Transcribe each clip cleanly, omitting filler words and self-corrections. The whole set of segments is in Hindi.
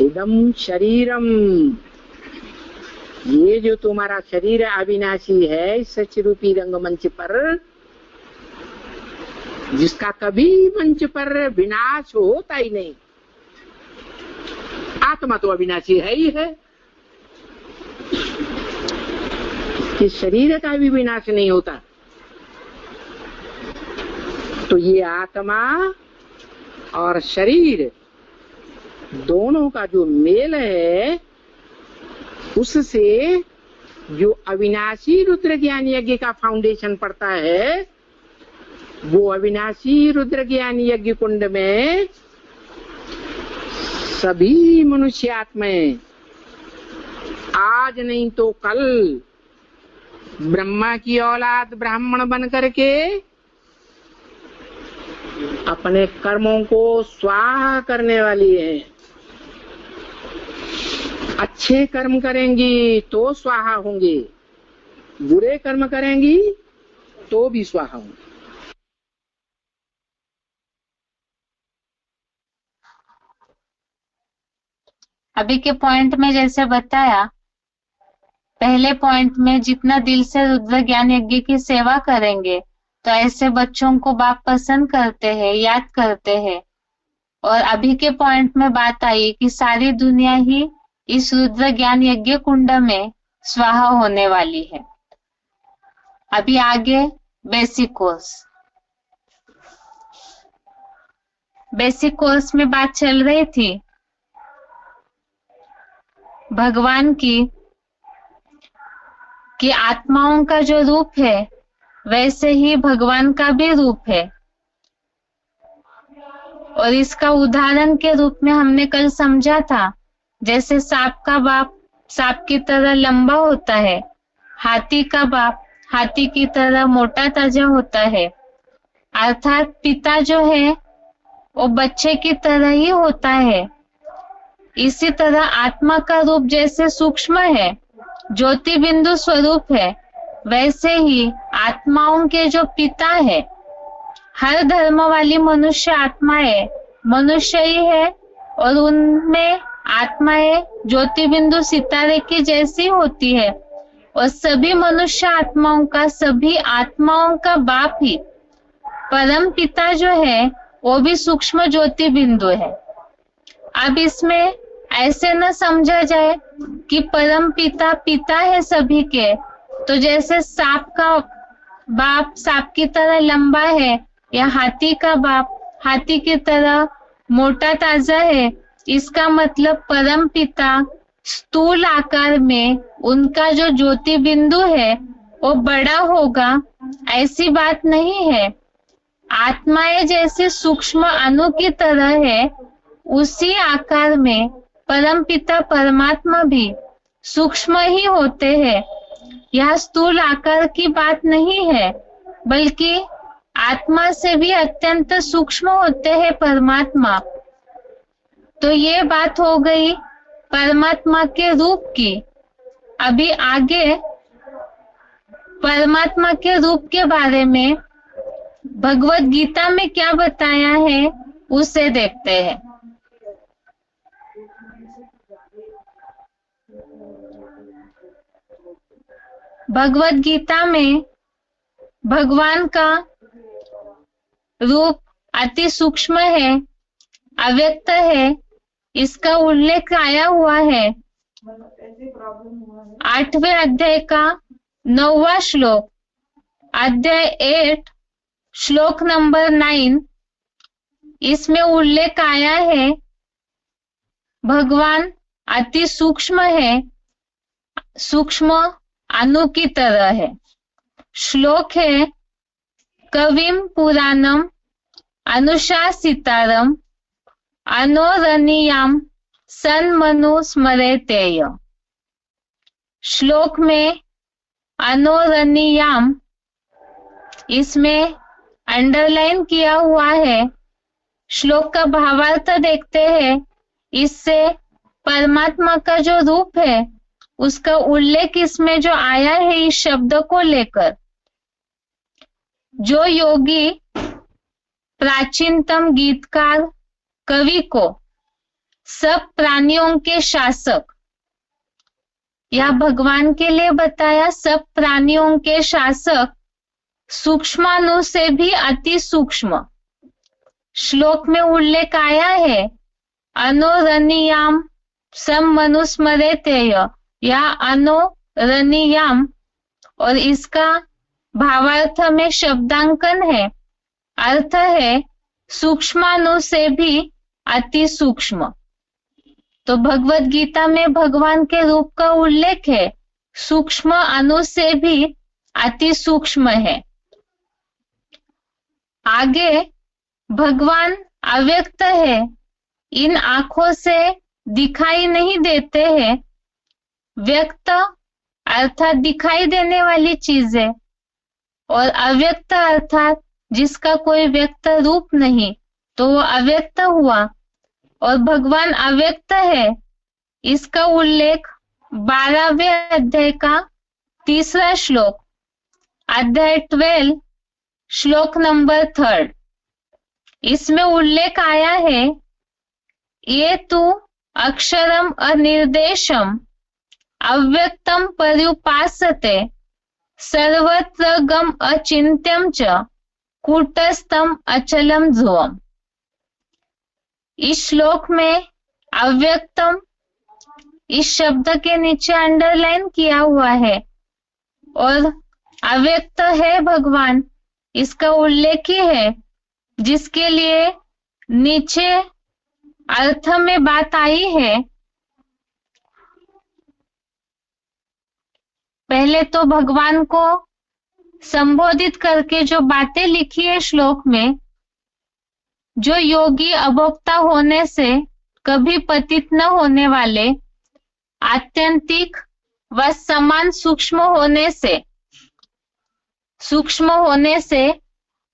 इदम शरीरम, ये जो तुम्हारा शरीर अविनाशी है इस सचरूपी रंगमंच पर, जिसका कभी मंच पर विनाश होता ही नहीं। आत्मा तो अविनाशी है ही है, कि शरीर का भी विनाश नहीं होता। तो ये आत्मा और शरीर दोनों का जो मेल है, उससे जो अविनाशी रुद्र ज्ञान यज्ञ का फाउंडेशन पड़ता है, वो अविनाशी रुद्र ज्ञान यज्ञ कुंड में सभी मनुष्य आत्माएं आज नहीं तो कल ब्रह्मा की औलाद ब्राह्मण बन करके अपने कर्मों को स्वाहा करने वाली है। अच्छे कर्म करेंगी तो स्वाहा होंगे, बुरे कर्म करेंगी तो भी स्वाहा होंगे। अभी के पॉइंट में जैसे बताया, पहले पॉइंट में जितना दिल से रुद्र ज्ञान यज्ञ की सेवा करेंगे तो ऐसे बच्चों को बाप पसंद करते हैं, याद करते हैं। और अभी के पॉइंट में बात आई कि सारी दुनिया ही इस रुद्र ज्ञान यज्ञ कुंड में स्वाहा होने वाली है। अभी आगे बेसिक कोर्स। बेसिक कोर्स में बात चल रही थी भगवान की, कि आत्माओं का जो रूप है वैसे ही भगवान का भी रूप है। और इसका उदाहरण के रूप में हमने कल समझा था, जैसे सांप का बाप सांप की तरह लंबा होता है, हाथी का बाप हाथी की तरह मोटा ताजा होता है। अर्थात पिता जो है वो बच्चे की तरह ही होता है। इसी तरह आत्मा का रूप जैसे सूक्ष्म है, ज्योति बिंदु स्वरूप है, वैसे ही आत्माओं के जो पिता है, हर धर्म वाली मनुष्य आत्माएं मनुष्य ही है और उनमें आत्माएं ज्योति बिंदु सितारे की जैसी होती है। और सभी मनुष्य आत्माओं का, सभी आत्माओं का बाप ही परम पिता जो है वो भी सूक्ष्म ज्योति बिंदु है। अब इसमें ऐसे न समझा जाए कि परम पिता पिता है सभी के, तो जैसे सांप का बाप सांप की तरह लंबा है या हाथी का बाप हाथी की तरह मोटा ताजा है, इसका मतलब परम पिता स्थूल आकार में उनका जो ज्योति बिंदु है वो बड़ा होगा, ऐसी बात नहीं है। आत्माएं जैसे सूक्ष्म अणु की तरह है, उसी आकार में परम पिता परमात्मा भी सूक्ष्म ही होते हैं। यह स्थूल आकार की बात नहीं है, बल्कि आत्मा से भी अत्यंत सूक्ष्म होते हैं परमात्मा। तो ये बात हो गई परमात्मा के रूप की। अभी आगे परमात्मा के रूप के बारे में भगवत गीता में क्या बताया है उसे देखते हैं। भगवत गीता में भगवान का रूप अति सूक्ष्म है, अव्यक्त है, इसका उल्लेख आया हुआ है 8वें अध्याय का 9वां श्लोक, अध्याय 8 श्लोक नंबर 9। इसमें उल्लेख आया है भगवान अति सूक्ष्म है, सूक्ष्म अणु की तरह है। श्लोक है, कविम पुराणम अनुशासितारम अनोरणीयाम सन्मनु स्मरेतेय। श्लोक में अनोरणीयाम इसमें अंडरलाइन किया हुआ है। श्लोक का भावार्थ देखते हैं। इससे परमात्मा का जो रूप है उसका उल्लेख इसमें जो आया है इस शब्द को लेकर, जो योगी प्राचीनतम गीतकार कवि को सब प्राणियों के शासक। यह भगवान के लिए बताया सब प्राणियों के शासक, सूक्ष्माणु से भी अति सूक्ष्म। श्लोक में उल्लेख आया है अनोरणीयाम सममनुस्मरेतेय, या अनोरणीयाम, और इसका भावार्थ में शब्दांकन है। अर्थ है सूक्ष्माणु से भी अति सूक्ष्म। तो भगवत गीता में भगवान के रूप का उल्लेख है, सूक्ष्म अणु से भी अति सूक्ष्म है। आगे भगवान अव्यक्त है, इन आंखों से दिखाई नहीं देते हैं। व्यक्त अर्थात दिखाई देने वाली चीजें, और अव्यक्त अर्थात जिसका कोई व्यक्त रूप नहीं, तो वो अव्यक्त हुआ। और भगवान अव्यक्त है, इसका उल्लेख 12वें अध्याय का 3रा श्लोक, अध्याय 12, श्लोक नंबर 3। इसमें उल्लेख आया है ये तु अक्षरम अनिर्देशम अव्यक्तम पर्युपासते सर्वत्र गम अचिंत्यम च कूटस्थम अचलम ध्रुवम। इस श्लोक में अव्यक्तम इस शब्द के नीचे अंडरलाइन किया हुआ है, और अव्यक्त है भगवान, इसका उल्लेख ही है, जिसके लिए नीचे अर्थ में बात आई है। पहले तो भगवान को संबोधित करके जो बातें लिखी है श्लोक में, जो योगी अभोक्ता होने से कभी पतित न होने वाले, आत्यंतिक व समान सूक्ष्म होने से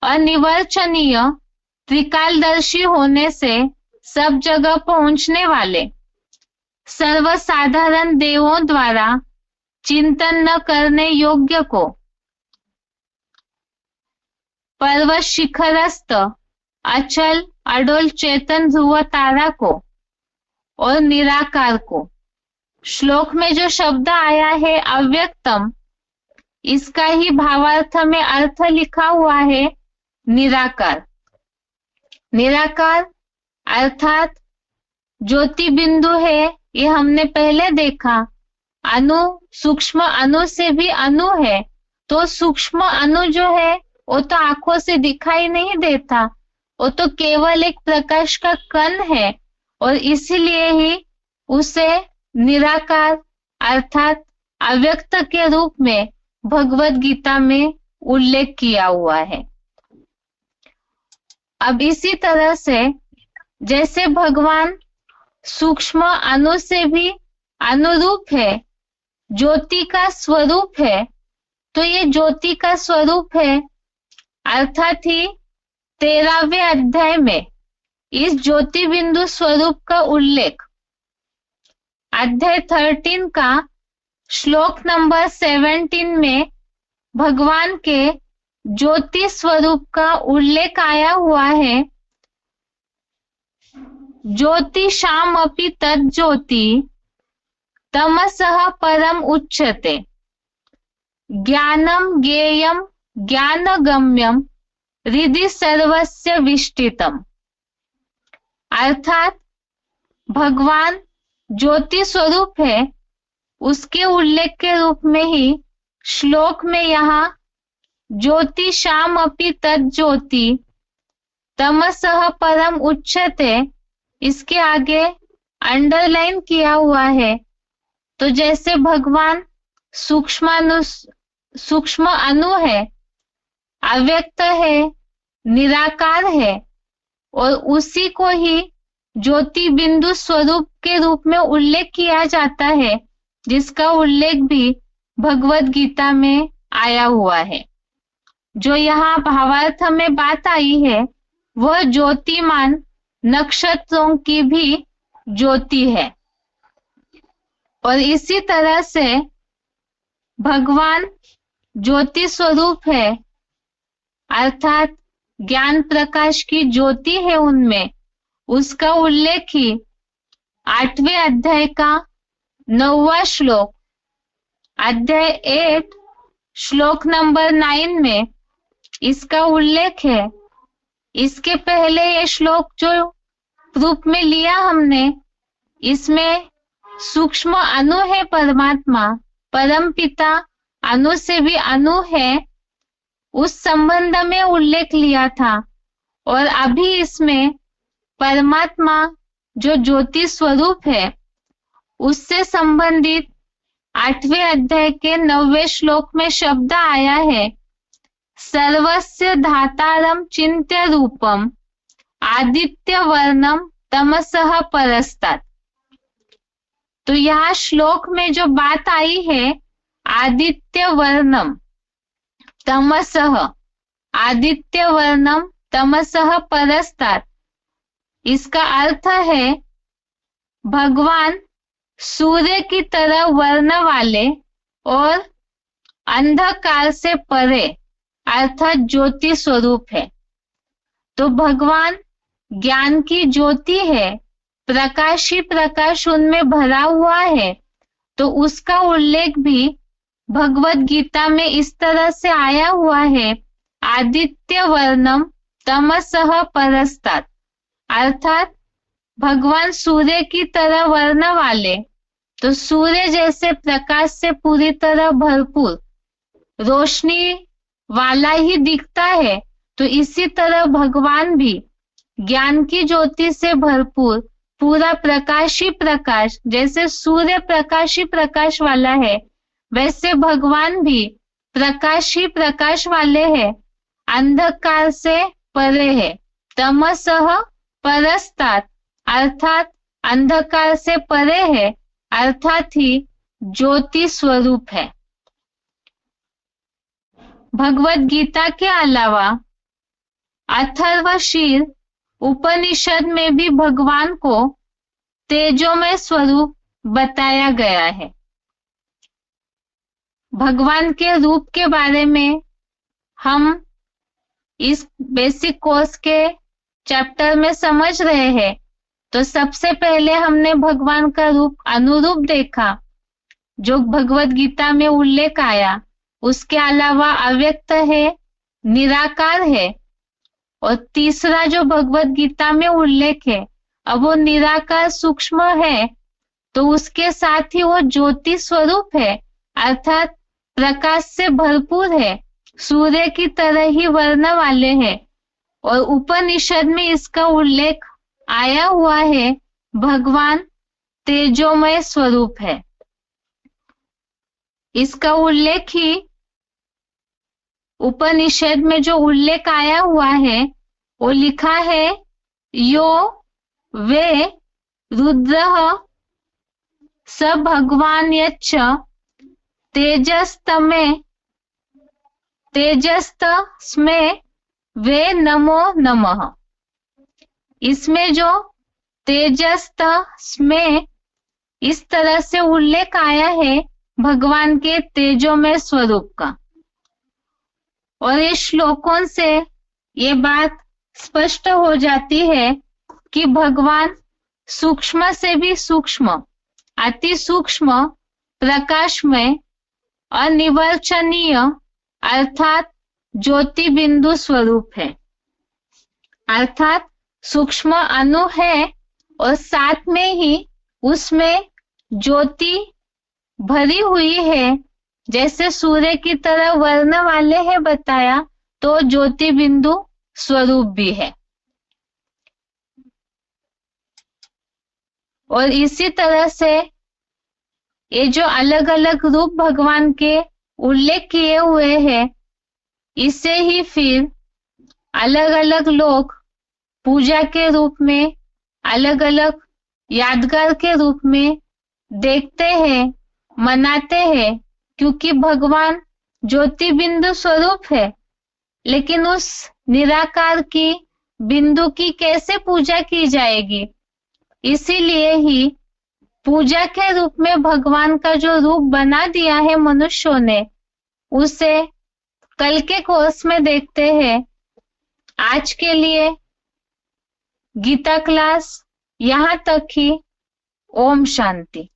अनिवर्चनीय त्रिकालदर्शी होने से सब जगह पहुंचने वाले, सर्वसाधारण देवों द्वारा चिंतन न करने योग्य को, पर्वत शिखरस्थ अचल अडोल चेतन ध्रुव तारा को, और निराकार को। श्लोक में जो शब्द आया है अव्यक्तम, इसका ही भावार्थ में अर्थ लिखा हुआ है निराकार। निराकार अर्थात ज्योति बिंदु है, ये हमने पहले देखा। अणु सूक्ष्म अणु से भी अणु है, तो सूक्ष्म अणु जो है वो तो आंखों से दिखाई नहीं देता, वो तो केवल एक प्रकाश का कण है, और इसीलिए ही उसे निराकार अर्थात अव्यक्त के रूप में भगवत गीता में उल्लेख किया हुआ है। अब इसी तरह से जैसे भगवान सूक्ष्म अणु से भी अनुरूप है, ज्योति का स्वरूप है, तो ये ज्योति का स्वरूप है, अर्थात ही 13वें अध्याय में इस ज्योति बिंदु स्वरूप का उल्लेख अध्याय 13 का श्लोक नंबर 17 में भगवान के ज्योति स्वरूप का उल्लेख आया हुआ है। ज्योति शाम अपि तज्ज्योति तमसः परम उच्यते ज्ञानम ज्ञेयम ज्ञानगम्यम हृदि सर्वस्य विष्टितम। अर्थात भगवान ज्योति स्वरूप है, उसके उल्लेख के रूप में ही श्लोक में यहाँ ज्योति शाम अपि तज्ज्योति तमसः परम उच्यते, इसके आगे अंडरलाइन किया हुआ है। तो जैसे भगवान सूक्ष्म अणु है, अव्यक्त है, निराकार है, और उसी को ही ज्योति बिंदु स्वरूप के रूप में उल्लेख किया जाता है, जिसका उल्लेख भी भगवत गीता में आया हुआ है। जो यहाँ भावार्थ में बात आई है वह ज्योतिमान नक्षत्रों की भी ज्योति है। और इसी तरह से भगवान ज्योति स्वरूप है, अर्थात ज्ञान प्रकाश की ज्योति है उनमें, उसका उल्लेख ही 8वें अध्याय का 9वां श्लोक, अध्याय 8 श्लोक नंबर 9 में इसका उल्लेख है। इसके पहले ये श्लोक जो रूप में लिया हमने, इसमें सूक्ष्म अणु है परमात्मा, परम पिता अणु से भी अणु है, उस संबंध में उल्लेख लिया था। और अभी इसमें परमात्मा जो ज्योति स्वरूप है उससे संबंधित 8वें अध्याय के 9वें श्लोक में शब्द आया है, सर्वस्य धातारम चिन्त्य रूपम आदित्य वर्णम तमसः परस्तात्। तो यहाँ श्लोक में जो बात आई है आदित्य वर्णम तमसः, आदित्य वर्णम तमसः परस्तात्, इसका अर्थ है भगवान सूर्य की तरह वर्ण वाले और अंधकार से परे अर्थात ज्योति स्वरूप है। तो भगवान ज्ञान की ज्योति है, प्रकाश ही प्रकाश उनमें भरा हुआ है। तो उसका उल्लेख भी भगवत गीता में इस तरह से आया हुआ है, आदित्य वर्णम तमसः परस्तात्, अर्थात भगवान सूर्य की तरह वर्ण वाले। तो सूर्य जैसे प्रकाश से पूरी तरह भरपूर रोशनी वाला ही दिखता है, तो इसी तरह भगवान भी ज्ञान की ज्योति से भरपूर पूरा प्रकाश ही प्रकाश, जैसे सूर्य प्रकाश ही प्रकाश वाला है वैसे भगवान भी प्रकाश ही प्रकाश वाले हैं, अंधकार से परे है। तमसः परस्तात् अर्थात अंधकार से परे है, अर्थात ही ज्योति स्वरूप है। भगवत गीता के अलावा अथर्वशीर उपनिषद में भी भगवान को तेजोमय स्वरूप बताया गया है। भगवान के रूप के बारे में हम इस बेसिक कोर्स के चैप्टर में समझ रहे हैं। तो सबसे पहले हमने भगवान का रूप अनुरूप देखा जो भगवत गीता में उल्लेख आया। उसके अलावा अव्यक्त है, निराकार है, और तीसरा जो भगवत गीता में उल्लेख है अब वो निराकार सूक्ष्म है, तो उसके साथ ही वो ज्योति स्वरूप है, अर्थात प्रकाश से भरपूर है, सूर्य की तरह ही वर्ण वाले हैं। और उपनिषद में इसका उल्लेख आया हुआ है, भगवान तेजोमय स्वरूप है। इसका उल्लेख ही उपनिषद में जो उल्लेख आया हुआ है वो लिखा है, यो वे रुद्रः स भगवान यच्च तेजस्तस्मै वे नमो नमः। इसमें जो तेजस्तस्मै इस तरह से उल्लेख आया है भगवान के तेजोमय स्वरूप का। और ये श्लोकों से ये बात स्पष्ट हो जाती है कि भगवान सूक्ष्म से भी सूक्ष्म, अति सूक्ष्म, प्रकाशमय, अनिवर्चनीय अर्थात ज्योति बिंदु स्वरूप है, अर्थात सूक्ष्म अणु है और साथ में ही उसमें ज्योति भरी हुई है, जैसे सूर्य की तरह वर्ण वाले हैं बताया, तो ज्योति बिंदु स्वरूप भी है। और इसी तरह से ये जो अलग अलग रूप भगवान के उल्लेख किए हुए हैं, इसे ही फिर अलग अलग लोग पूजा के रूप में, अलग अलग यादगार के रूप में देखते हैं, मनाते हैं, क्योंकि भगवान ज्योति बिंदु स्वरूप है। लेकिन उस निराकार की बिंदु की कैसे पूजा की जाएगी, इसीलिए ही पूजा के रूप में भगवान का जो रूप बना दिया है मनुष्यों ने, उसे कल के कोर्स में देखते हैं। आज के लिए गीता क्लास यहाँ तक ही ओम शांति।